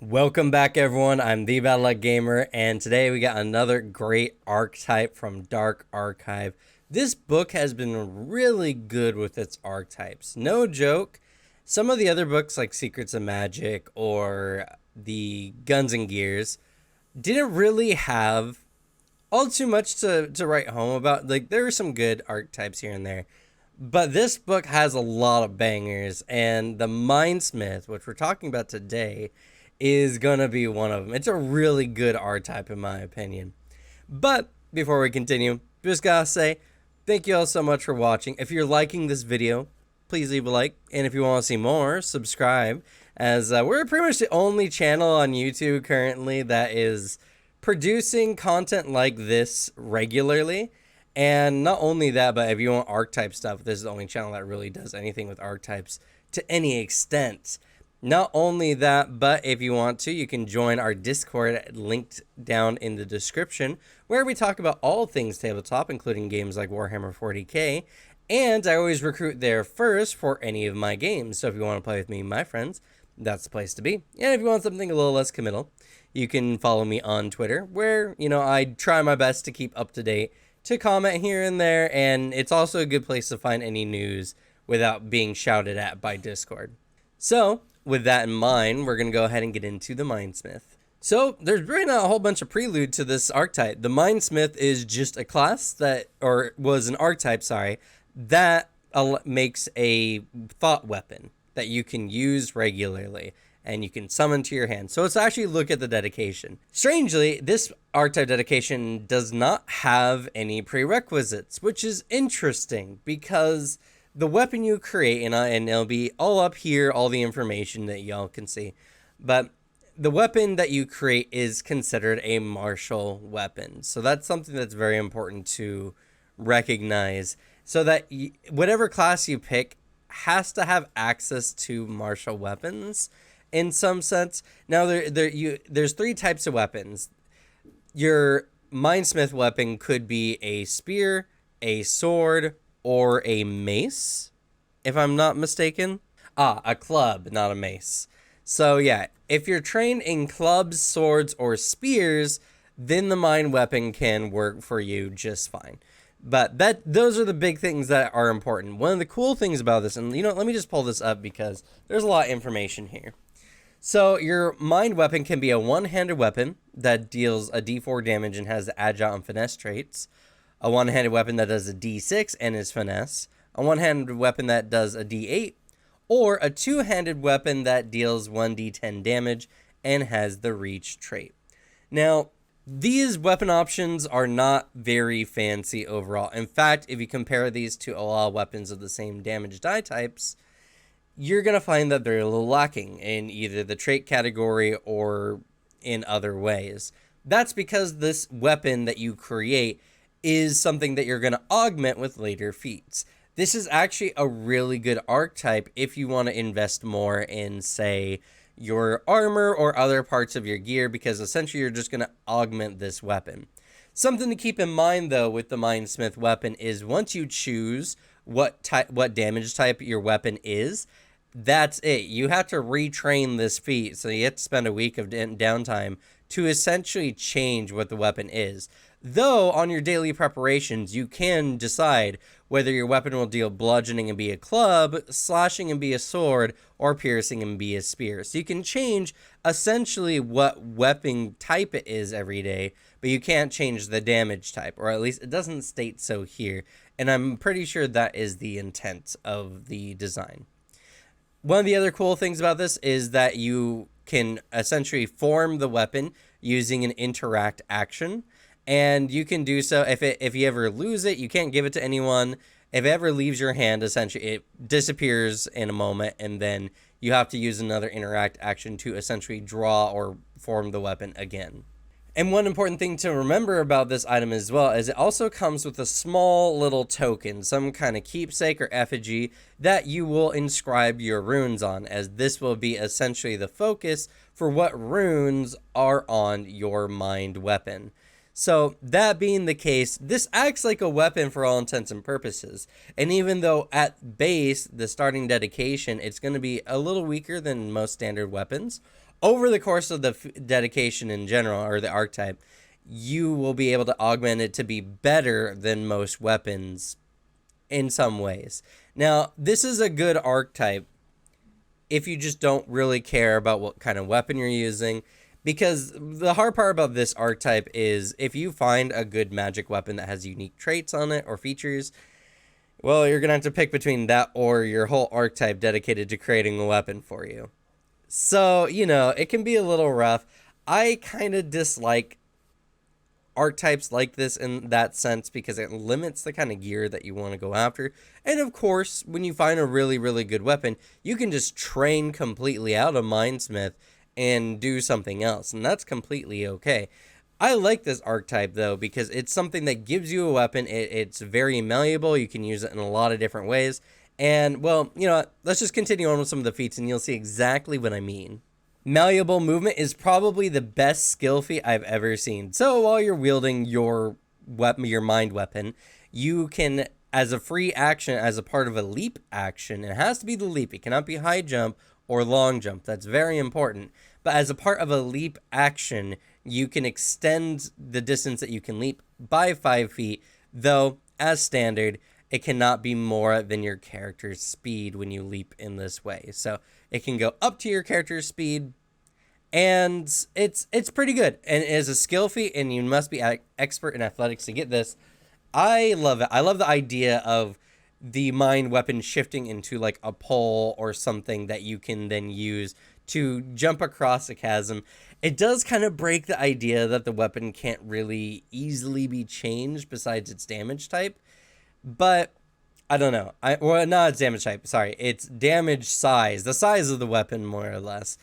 Welcome back, everyone. I'm the Bad Luck Gamer, and today we got another great archetype from Dark Archive. This book has been really good with its archetypes. No joke. Some of the other books, like Secrets of Magic or the Guns and Gears, didn't really have all too much to write home about. Like, there are some good archetypes here and there. But this book has a lot of bangers, and the Mindsmith, which we're talking about today, is gonna be one of them. It's a really good archetype in my opinion. But before we continue, just gotta say thank you all so much for watching. If you're liking this video, please leave a like, and if you want to see more, subscribe, as we're pretty much the only channel on YouTube currently that is producing content like this regularly. And not only that, but if you want archetype stuff, this is the only channel that really does anything with archetypes to any extent. Not only that, but if you want to, you can join our Discord linked down in the description, where we talk about all things tabletop, including games like Warhammer 40k. And I always recruit there first for any of my games. So if you want to play with me, my friends, that's the place to be. And if you want something a little less committal, you can follow me on Twitter, where, I try my best to keep up to date, to comment here and there. And it's also a good place to find any news without being shouted at by Discord. So with that in mind, we're going to go ahead and get into the Mindsmith. So there's really not a whole bunch of prelude to this archetype. The Mindsmith is just a class was an archetype, that makes a thought weapon that you can use regularly and you can summon to your hand. So let's actually look at the dedication. Strangely, this archetype dedication does not have any prerequisites, which is interesting because the weapon you create, and it'll be all up here, all the information that y'all can see, but the weapon that you create is considered a martial weapon. So that's something that's very important to recognize, so that whatever class you pick has to have access to martial weapons in some sense. Now, there's three types of weapons. Your Mindsmith weapon could be a spear, a sword, or a mace, if I'm not mistaken. A club, not a mace. So yeah, if you're trained in clubs, swords, or spears, then the mind weapon can work for you just fine. But those are the big things that are important. One of the cool things about this, and let me just pull this up because there's a lot of information here. So your mind weapon can be a one-handed weapon that deals a d4 damage and has the agile and finesse traits. A one-handed weapon that does a d6 and is finesse, a one-handed weapon that does a d8, or a two-handed weapon that deals 1d10 damage and has the reach trait. Now, these weapon options are not very fancy overall. In fact, if you compare these to a lot of weapons of the same damage die types, you're going to find that they're a little lacking in either the trait category or in other ways. That's because this weapon that you create is something that you're going to augment with later feats. This is actually a really good archetype if you want to invest more in, say, your armor or other parts of your gear, because essentially you're just going to augment this weapon. Something to keep in mind, though, with the Mindsmith weapon is once you choose what damage type your weapon is, that's it. You have to retrain this feat, so you have to spend a week of downtime to essentially change what the weapon is. Though, on your daily preparations, you can decide whether your weapon will deal bludgeoning and be a club, slashing and be a sword, or piercing and be a spear. So you can change essentially what weapon type it is every day, but you can't change the damage type, or at least it doesn't state so here. And I'm pretty sure that is the intent of the design. One of the other cool things about this is that you can essentially form the weapon using an interact action. And you can do so if you ever lose it, you can't give it to anyone. If it ever leaves your hand, essentially it disappears in a moment, and then you have to use another interact action to essentially draw or form the weapon again. And one important thing to remember about this item as well is it also comes with a small little token, some kind of keepsake or effigy that you will inscribe your runes on, as this will be essentially the focus for what runes are on your mind weapon. So that being the case, this acts like a weapon for all intents and purposes. And even though at base, the starting dedication, it's going to be a little weaker than most standard weapons, over the course of the dedication in general, or the archetype, you will be able to augment it to be better than most weapons in some ways. Now, this is a good archetype if you just don't really care about what kind of weapon you're using, because the hard part about this archetype is if you find a good magic weapon that has unique traits on it or features, well, you're going to have to pick between that or your whole archetype dedicated to creating a weapon for you. So, it can be a little rough. I kind of dislike archetypes like this in that sense because it limits the kind of gear that you want to go after. And of course, when you find a really, really good weapon, you can just train completely out of Mindsmith and do something else, and that's completely okay. I like this archetype though because it's something that gives you a weapon. It's very malleable. You can use it in a lot of different ways. And well, let's just continue on with some of the feats and you'll see exactly what I mean. Malleable movement is probably the best skill feat I've ever seen. So while you're wielding your weapon, your mind weapon, you can, as a free action, as a part of a leap action, it has to be the leap. It cannot be high jump or long jump. That's very important. But as a part of a leap action, you can extend the distance that you can leap by 5 feet, though, as standard, it cannot be more than your character's speed when you leap in this way. So it can go up to your character's speed, and it's pretty good. And it is a skill feat, and you must be expert in athletics to get this. I love it. I love the idea of the mind weapon shifting into like a pole or something that you can then use to jump across a chasm. It does kind of break the idea that the weapon can't really easily be changed besides its damage type. But I don't know. Not its damage type. Sorry, it's damage size, the size of the weapon, more or less.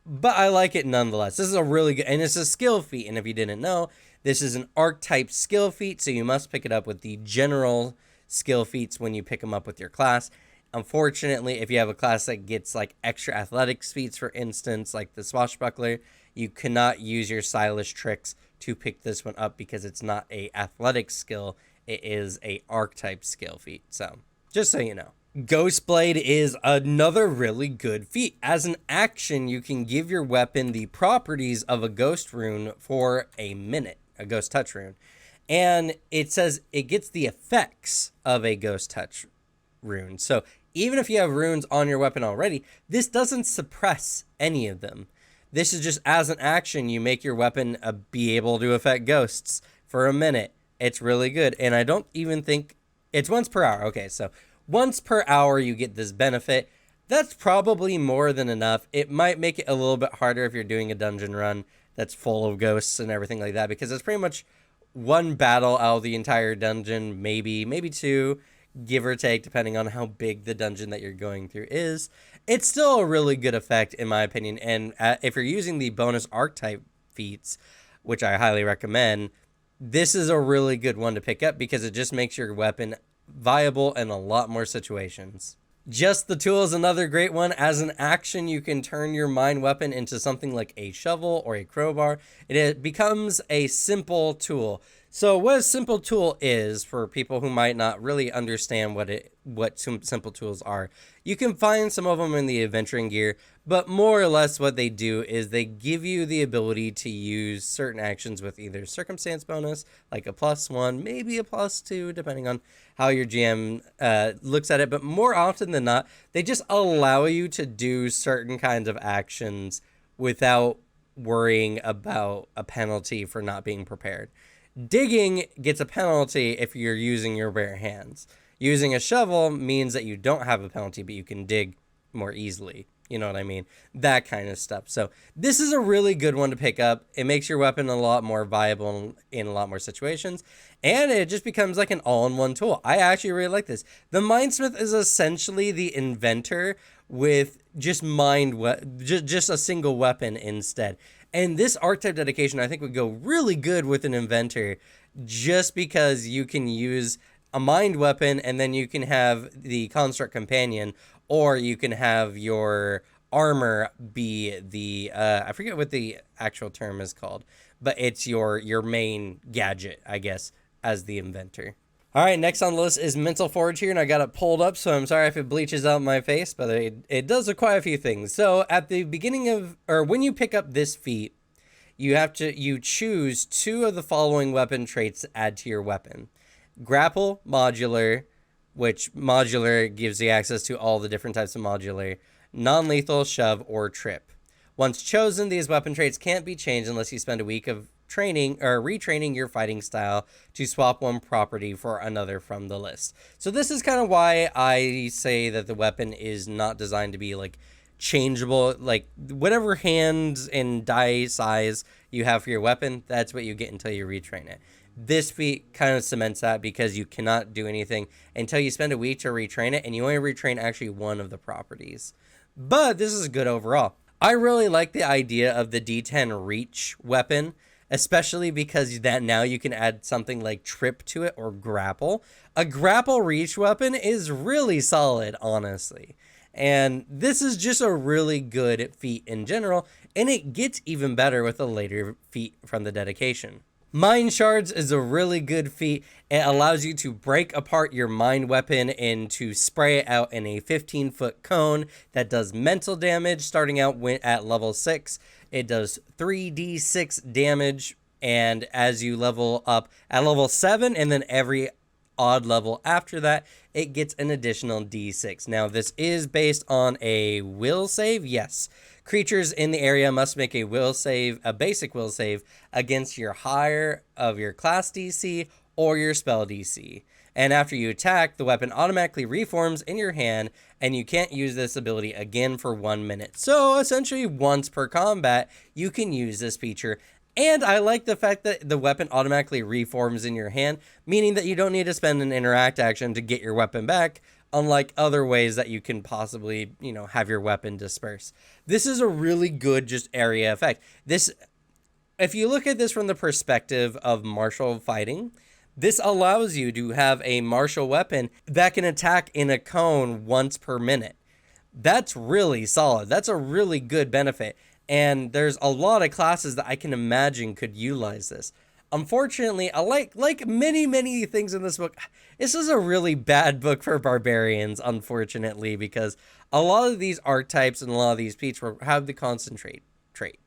But I like it nonetheless. This is a really good, and it's a skill feat. And if you didn't know, this is an archetype skill feat, so you must pick it up with the general skill feats when you pick them up with your class. Unfortunately, if you have a class that gets like extra athletics feats, for instance, like the swashbuckler, you cannot use your stylish tricks to pick this one up because it's not a athletic skill. It is a archetype skill feat. So just so you know. Ghostblade is another really good feat. As an action, you can give your weapon the properties of a ghost rune for a minute, a ghost touch rune. And it says it gets the effects of a ghost touch rune. So even if you have runes on your weapon already, this doesn't suppress any of them. This is just as an action, you make your weapon be able to affect ghosts for a minute. It's really good. And I don't even think it's once per hour. Okay, so once per hour you get this benefit. That's probably more than enough. It might make it a little bit harder if you're doing a dungeon run that's full of ghosts and everything like that, because it's pretty much one battle out of the entire dungeon, maybe two, give or take, depending on how big the dungeon that you're going through is. It's still a really good effect, in my opinion. And if you're using the bonus archetype feats, which I highly recommend, this is a really good one to pick up because it just makes your weapon viable in a lot more situations. Just the Tool is another great one. As an action, you can turn your mind weapon into something like a shovel or a crowbar. It becomes a simple tool. So what a simple tool is, for people who might not really understand what simple tools are, you can find some of them in the adventuring gear, but more or less what they do is they give you the ability to use certain actions with either circumstance bonus, like a +1, maybe a +2, depending on how your GM looks at it. But more often than not, they just allow you to do certain kinds of actions without worrying about a penalty for not being prepared. Digging gets a penalty if you're using your bare hands. Using a shovel means that you don't have a penalty, but you can dig more easily. You know what I mean? That kind of stuff. So this is a really good one to pick up. It makes your weapon a lot more viable in a lot more situations. And it just becomes like an all-in-one tool. I actually really like this. The Mindsmith is essentially the inventor with just just a single weapon instead. And this archetype dedication, I think, would go really good with an inventor, just because you can use a mind weapon and then you can have the construct companion, or you can have your armor be the I forget what the actual term is called, but it's your main gadget, I guess, as the inventor. All right, next on the list is Mental Forge here, and I got it pulled up, so I'm sorry if it bleaches out my face, but it does require a few things. So at the beginning of, or when you pick up this feat, you choose two of the following weapon traits to add to your weapon. Grapple, modular, which modular gives you access to all the different types of modular, non-lethal, shove, or trip. Once chosen, these weapon traits can't be changed unless you spend a week of training or retraining your fighting style to swap one property for another from the list. So this is kind of why I say that the weapon is not designed to be like changeable. Like whatever hands and die size you have for your weapon, that's what you get until you retrain it. This feat kind of cements that because you cannot do anything until you spend a week to retrain it, and you only retrain actually one of the properties. But this is good overall. I really like the idea of the D10 reach weapon, especially because that now you can add something like trip to it or grapple. A grapple reach weapon is really solid, honestly. And this is just a really good feat in general, and it gets even better with a later feat from the dedication. Mind Shards is a really good feat. It allows you to break apart your mind weapon and to spray it out in a 15-foot cone that does mental damage starting out at level 6. It does 3d6 damage, and as you level up at level 7 and then every odd level after that, it gets an additional d6. Now, this is based on a will save, yes. Creatures in the area must make a will save, a basic will save, against your higher of your class DC or your spell DC. And after you attack, the weapon automatically reforms in your hand, and you can't use this ability again for 1 minute. So essentially, once per combat, you can use this feature. And I like the fact that the weapon automatically reforms in your hand, meaning that you don't need to spend an interact action to get your weapon back, unlike other ways that you can possibly, have your weapon disperse. This is a really good just area effect. If you look at this from the perspective of martial fighting, this allows you to have a martial weapon that can attack in a cone once per minute. That's really solid. That's a really good benefit. And there's a lot of classes that I can imagine could utilize this. Unfortunately, like many things in this book, this is a really bad book for barbarians, unfortunately, because a lot of these archetypes and a lot of these feats have the concentrate trait,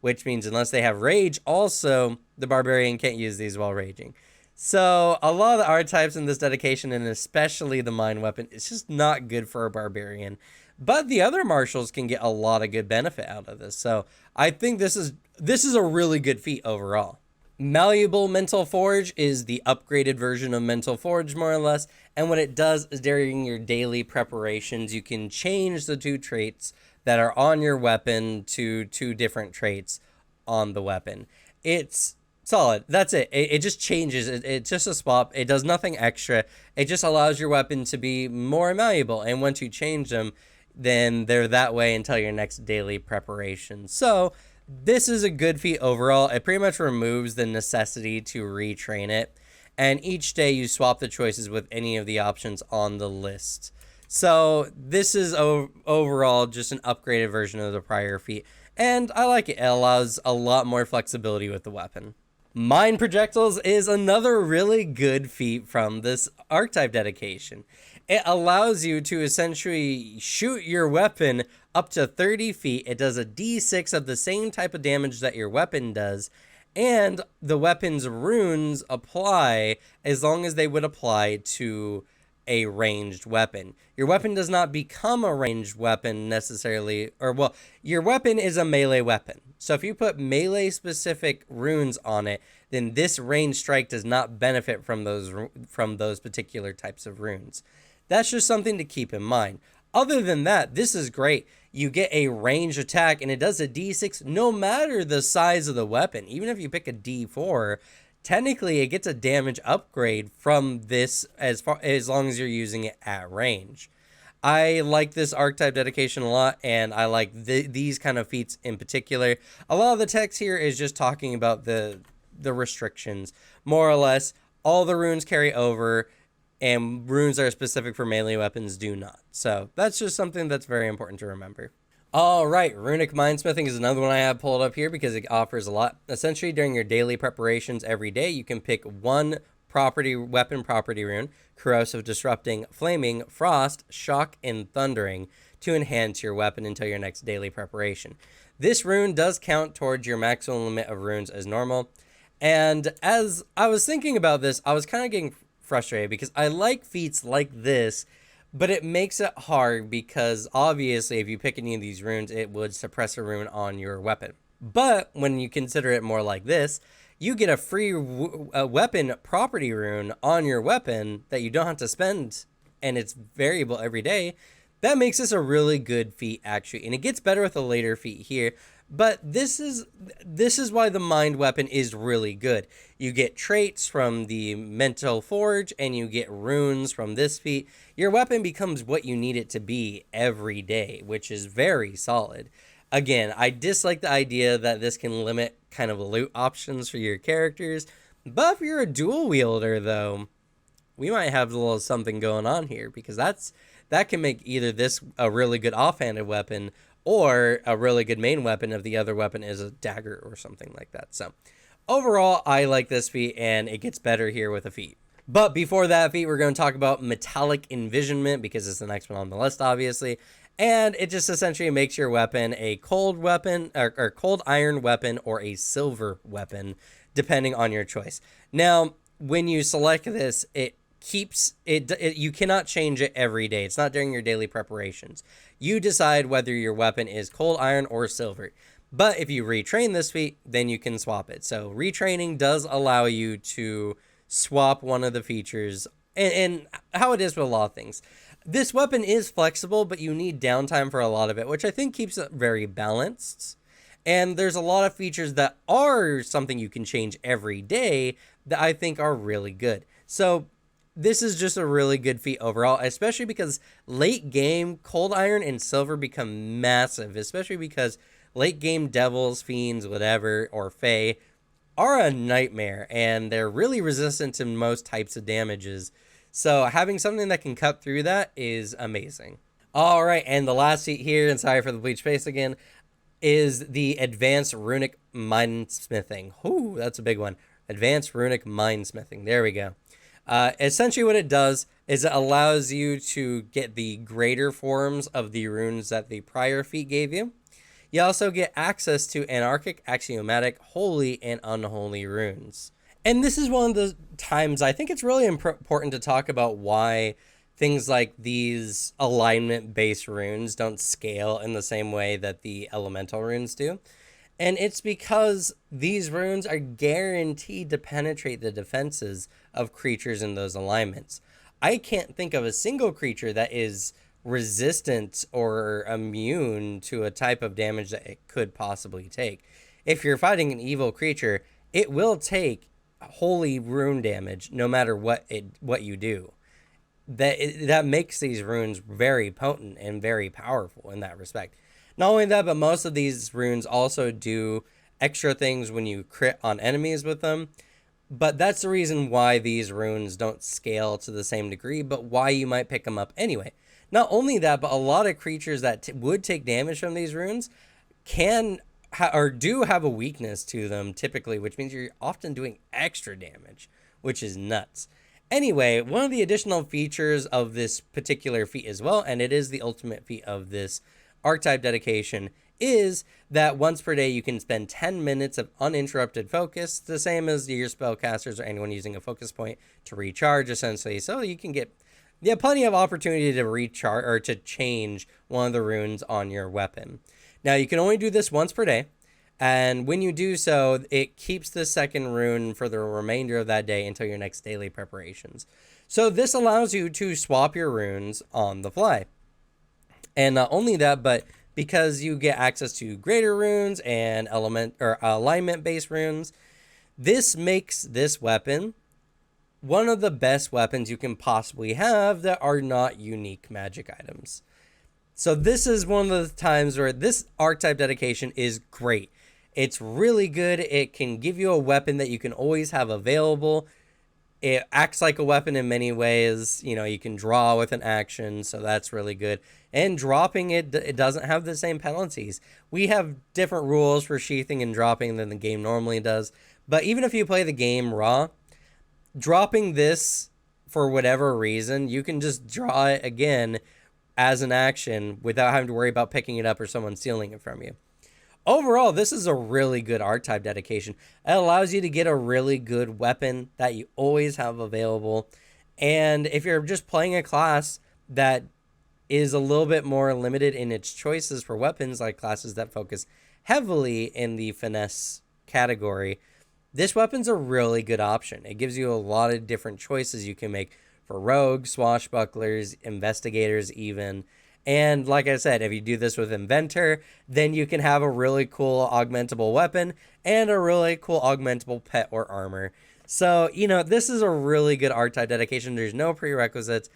which means unless they have rage, also the barbarian can't use these while raging. So a lot of the archetypes in this dedication, and especially the mind weapon, it's just not good for a barbarian. But the other martials can get a lot of good benefit out of this. So I think this is a really good feat overall. Malleable Mental Forge is the upgraded version of Mental Forge, more or less. And what it does is during your daily preparations, you can change the two traits that are on your weapon to two different traits on the weapon. It's solid. That's it. It just changes. It's just a swap. It does nothing extra. It just allows your weapon to be more malleable. And once you change them, then they're that way until your next daily preparation. So this is a good feat overall. It pretty much removes the necessity to retrain it. And each day you swap the choices with any of the options on the list. So this is overall just an upgraded version of the prior feat. And I like it. It allows a lot more flexibility with the weapon. Mind Projectiles is another really good feat from this archetype dedication. It allows you to essentially shoot your weapon up to 30 feet. It does a d6 of the same type of damage that your weapon does, and the weapon's runes apply as long as they would apply to a ranged weapon. Your weapon does not become a ranged weapon necessarily, your weapon is a melee weapon. So if you put melee specific runes on it, then this ranged strike does not benefit from those particular types of runes. That's just something to keep in mind. Other than that, this is great. You get a ranged attack, and it does a d6 no matter the size of the weapon. Even if you pick a d4, technically it gets a damage upgrade from this as long as you're using it at range. I like this archetype dedication a lot, and I like these kind of feats in particular. A lot of the text here is just talking about the restrictions. More or less, all the runes carry over, and runes that are specific for melee weapons do not. So that's just something that's very important to remember. All right, Runic Mindsmithing is another one I have pulled up here because it offers a lot. Essentially, during your daily preparations every day, you can pick one weapon property rune, corrosive, disrupting, flaming, frost, shock, and thundering to enhance your weapon until your next daily preparation. This rune does count towards your maximum limit of runes as normal. And as I was thinking about this, I was kind of getting frustrated because I like feats like this, but it makes it hard because obviously if you pick any of these runes, it would suppress a rune on your weapon. But when you consider it more like this, you get a free weapon property rune on your weapon that you don't have to spend, and it's variable every day. That makes this a really good feat, actually, and it gets better with a later feat here. But this is why the mind weapon is really good. You get traits from the mental forge, and you get runes from this feat. Your weapon becomes what you need it to be every day, which is very solid. Again, I dislike the idea that this can limit kind of loot options for your characters. But if you're a dual wielder, though, we might have a little something going on here, because that can make either this a really good offhanded weapon or a really good main weapon if the other weapon is a dagger or something like that. So overall, I like this feat, and it gets better here with a feat. But before that feat, we're going to talk about Metallic Envisionment, because it's the next one on the list, obviously. And it just essentially makes your weapon a cold weapon, or cold iron weapon, or a silver weapon, depending on your choice. Now, when you select this, it keeps it, you cannot change it every day. It's not during your daily preparations. You decide whether your weapon is cold iron or silver. But if you retrain this feat, then you can swap it. So retraining does allow you to swap one of the features, and how it is with a lot of things. This weapon is flexible, but you need downtime for a lot of it, which I think keeps it very balanced. And there's a lot of features that are something you can change every day that I think are really good. So this is just a really good feat overall, especially because late game, cold iron and silver become massive, especially because late game devils, fiends, whatever, or fae are a nightmare, and they're really resistant to most types of damages. So having something that can cut through that is amazing. All right, and the last feat here, and sorry for the bleach face again, is the Advanced Runic Mindsmithing. Ooh, that's a big one. Advanced Runic Mindsmithing. There we go. Essentially what it does is it allows you to get the greater forms of the runes that the prior feat gave you. You also get access to anarchic, axiomatic, holy, and unholy runes. And this is one of the times I think it's really important to talk about why things like these alignment-based runes don't scale in the same way that the elemental runes do. And it's because these runes are guaranteed to penetrate the defenses of creatures in those alignments. I can't think of a single creature that is resistant or immune to a type of damage that it could possibly take. If you're fighting an evil creature, it will take holy rune damage no matter what you do. That makes these runes very potent and very powerful in that respect. Not only that, but most of these runes also do extra things when you crit on enemies with them. But that's the reason why these runes don't scale to the same degree, but why you might pick them up anyway. Not only that, but a lot of creatures that would take damage from these runes can or do have a weakness to them typically, which means you're often doing extra damage, which is nuts. Anyway, one of the additional features of this particular feat as well, and it is the ultimate feat of this archetype dedication, is that once per day you can spend 10 minutes of uninterrupted focus, the same as your spellcasters or anyone using a focus point to recharge, essentially. So you can get plenty of opportunity to recharge or to change one of the runes on your weapon. Now, you can only do this once per day, and when you do so, it keeps the second rune for the remainder of that day until your next daily preparations. So this allows you to swap your runes on the fly. And not only that, but because you get access to greater runes and alignment-based runes, this makes this weapon one of the best weapons you can possibly have that are not unique magic items. So this is one of the times where this archetype dedication is great. It's really good. It can give you a weapon that you can always have available. It acts like a weapon in many ways. You know, you can draw with an action, so that's really good. And dropping it doesn't have the same penalties. We have different rules for sheathing and dropping than the game normally does. But even if you play the game raw, dropping this for whatever reason, you can just draw it again as an action without having to worry about picking it up or someone stealing it from you. Overall, this is a really good archetype dedication. It allows you to get a really good weapon that you always have available. And if you're just playing a class that is a little bit more limited in its choices for weapons, like classes that focus heavily in the finesse category, this weapon's a really good option. It gives you a lot of different choices you can make for rogues, swashbucklers, investigators even. And like I said, if you do this with Inventor, then you can have a really cool augmentable weapon and a really cool augmentable pet or armor. So, this is a really good archetype dedication. There's no prerequisites.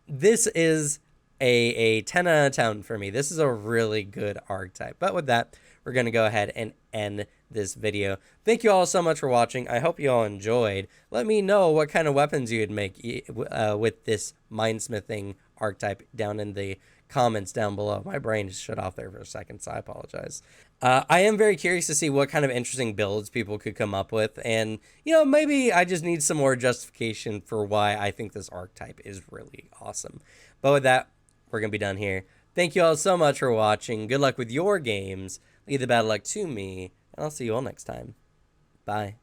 This is a 10 out of 10 for me. This is a really good archetype. But with that, we're going to go ahead and end this video. Thank you all so much for watching. I hope you all enjoyed. Let me know what kind of weapons you'd make with this Mindsmithing archetype down in the comments down below. My brain just shut off there for a second, so I apologize. I am very curious to see what kind of interesting builds people could come up with, and maybe I just need some more justification for why I think this archetype is really awesome. But with that, we're gonna be done here. Thank you all so much for watching. Good luck with your games. Leave the bad luck to me, and I'll see you all next time. Bye.